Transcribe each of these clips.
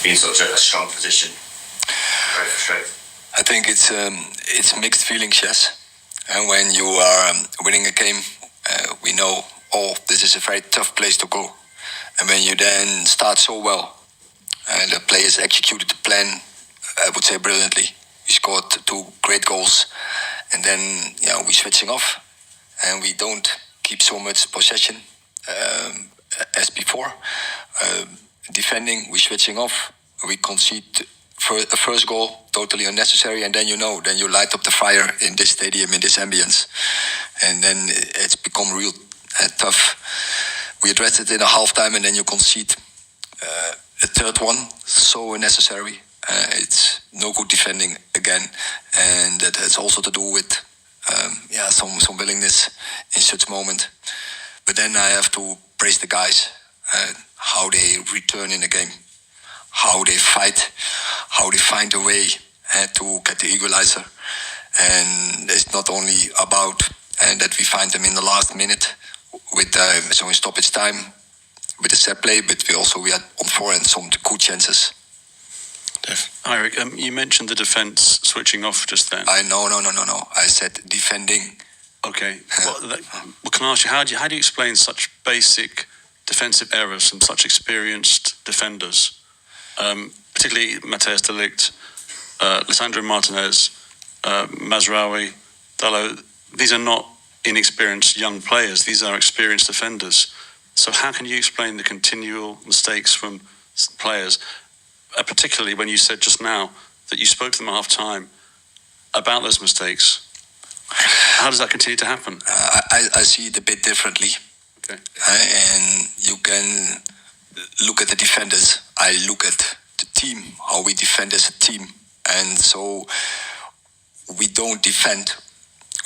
be in such a strong position? Very frustrating. I think it's mixed feelings, yes. And when you are winning a game, we know, this is a very tough place to go. And when you then start so well, and the players executed the plan, I would say brilliantly. We scored 2 great goals, and then we're switching off, and we don't keep so much possession as before. Defending, we're switching off. We concede a first goal, totally unnecessary, and then then you light up the fire in this stadium, in this ambience, and then it's become real tough. We addressed it in a half-time, and then you concede a third one, so unnecessary. It's no good defending again, and that has also to do with some willingness in such moment. But then I have to praise the guys, how they return in the game, how they fight, how they find a way to get the equalizer. And it's not only about that we find them in the last minute with in stoppage time with the set play, but we had on forehand some good chances. Hi, Erik. You mentioned the defence switching off just then. No. I said defending. Okay. Well, can I ask you, how do you explain such basic defensive errors from such experienced defenders, particularly Matthijs de Ligt, Lisandro Martinez, Mazraoui, Dalot? These are not inexperienced young players. These are experienced defenders. So how can you explain the continual mistakes from players, particularly when you said just now that you spoke to them at half-time about those mistakes? How does that continue to happen? I see it a bit differently. Okay. And you can look at the defenders. I look at the team, how we defend as a team. And so we don't defend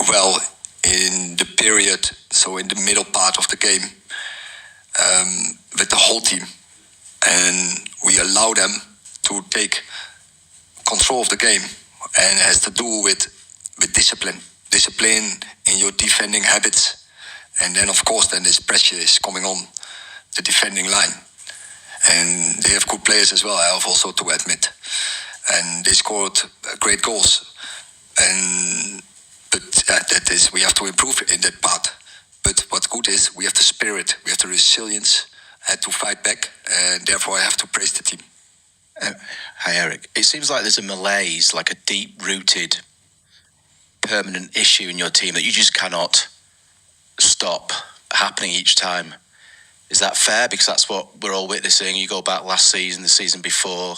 well in the period, so in the middle part of the game, with the whole team. And we allow them to take control of the game, and it has to do with discipline in your defending habits. And then of course this pressure is coming on the defending line, and they have good players as well, I have also to admit, and they scored great goals, but that is, we have to improve in that part. But what's good is we have the spirit, we have the resilience to fight back, and therefore I have to praise the team. Hi, Erik. It seems like there's a malaise, like a deep-rooted, permanent issue in your team that you just cannot stop happening each time. Is that fair? Because that's what we're all witnessing. You go back last season, the season before.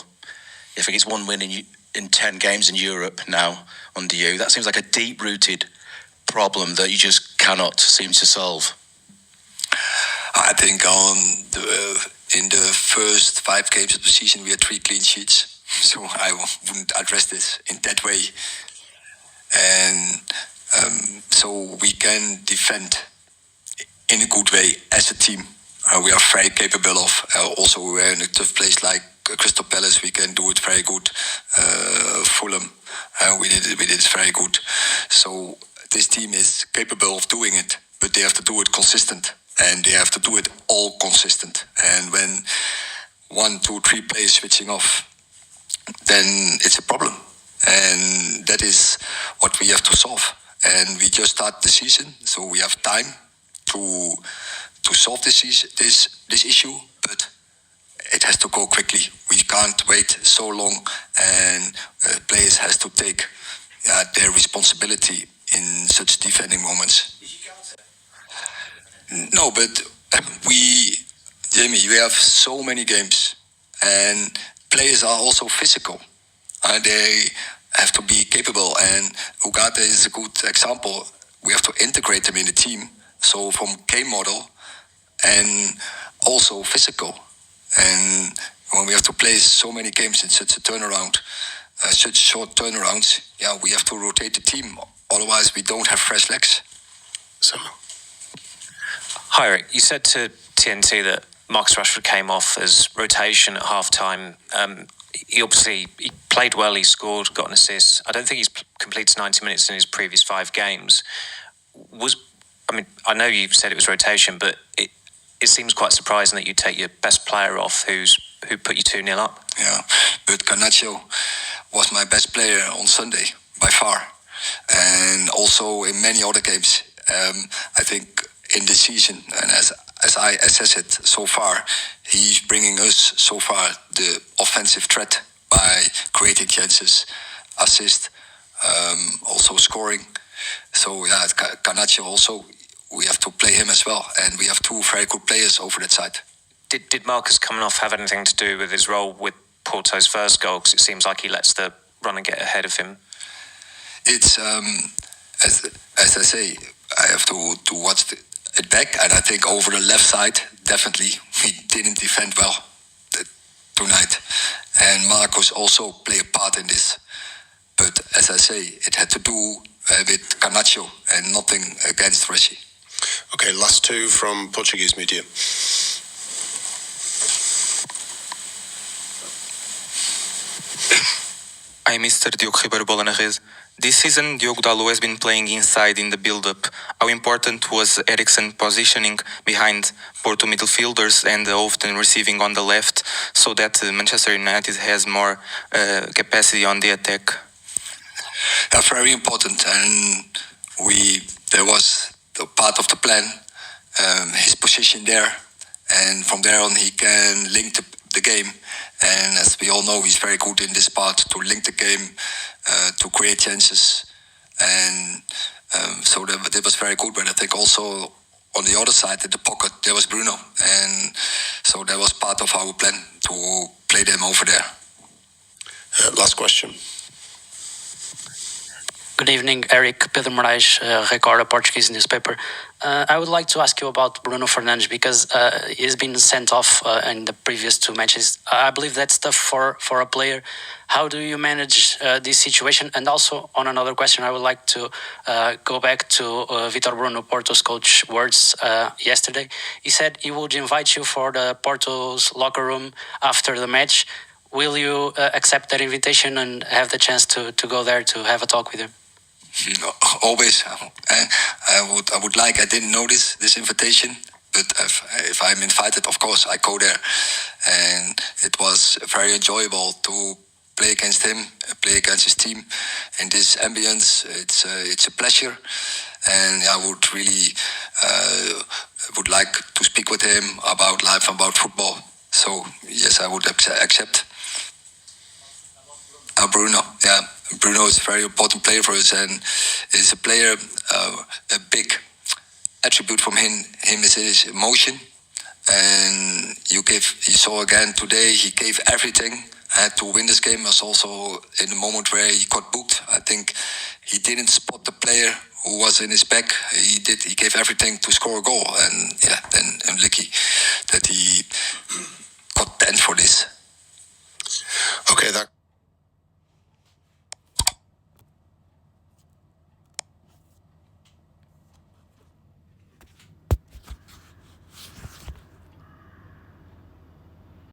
I think it's 1 win in 10 games in Europe now under you. That seems like a deep-rooted problem that you just cannot seem to solve. I think in the first 5 games of the season we had 3 clean sheets, so I wouldn't address this in that way. And so we can defend in a good way as a team. We are very capable of. Also, we're in a tough place like Crystal Palace. We can do it very good. Fulham, we did it very good. So this team is capable of doing it, but they have to do it consistent, and they have to do it all consistent. And when 1, 2, 3 players switching off, then it's a problem, and that is what we have to solve. And we just start the season, so we have time to solve this issue, but it has to go quickly. We can't wait so long, and players has to take their responsibility in such defending moments. No, but Jamie, we have so many games, and players are also physical. They have to be capable, and Ugarte is a good example. We have to integrate them in the team. So from game model and also physical. And when we have to play so many games in such a turnaround, such short turnarounds, we have to rotate the team. Otherwise, we don't have fresh legs. So, hi, Erik. You said to TNT that Marcus Rashford came off as rotation at half-time. He played well, he scored, got an assist. I don't think he's completed 90 minutes in his previous 5 games. I know you've said it was rotation, but it seems quite surprising that you take your best player off who's who put you 2-0 up. Yeah, but Garnacho was my best player on Sunday by far, and also in many other games. I think in this season, and as I assess it so far, he's bringing us so far the offensive threat by creating chances, assist, also scoring. So yeah, Garnacho also, we have to play him as well, and we have two very good players over that side. Did Marcus coming off have anything to do with his role with Porto's first goal? Because it seems like he lets the runner get ahead of him. It's as I say, I have to watch it back, and I think over the left side, definitely we didn't defend well tonight, and Marcus also play a part in this. But as I say, it had to do with Garnacho and nothing against Rishi. Okay, last two from Portuguese media. I'm Mr. Diogo Ribeiro Bola na Rede. This season, Diogo Dalot has been playing inside in the build-up. How important was Eriksen's positioning behind Porto midfielders and often receiving on the left, so that Manchester United has more capacity on the attack? That's very important, and there was the part of the plan, his position there, and from there on he can link the game. And as we all know, he's very good in this part to link the game, to create chances, and so that was very good. But I think also on the other side, in the pocket, there was Bruno, and so that was part of our plan to play them over there. Last question. Good evening, Erik. Pedro Moraes, Record, a Portuguese newspaper. I would like to ask you about Bruno Fernandes because he's been sent off in the previous two matches. I believe that's tough for a player. How do you manage this situation? And also, on another question, I would like to go back to Vitor Bruno, Porto's coach, words yesterday. He said he would invite you for the Porto's locker room after the match. Will you accept that invitation and have the chance to go there to have a talk with him? Always. I would like. I didn't notice this invitation, but if I'm invited, of course I go there. And it was very enjoyable to play against him, play against his team in this ambience. It's a pleasure, and I would really would like to speak with him about life, about football. So yes, I would accept. Bruno, yeah. Bruno is a very important player for us, and is a player. A big attribute from him is his emotion, and you saw again today. He gave everything to win this game. Was also in the moment where he got booked. I think he didn't spot the player who was in his back. He gave everything to score a goal, and yeah, then I'm lucky that he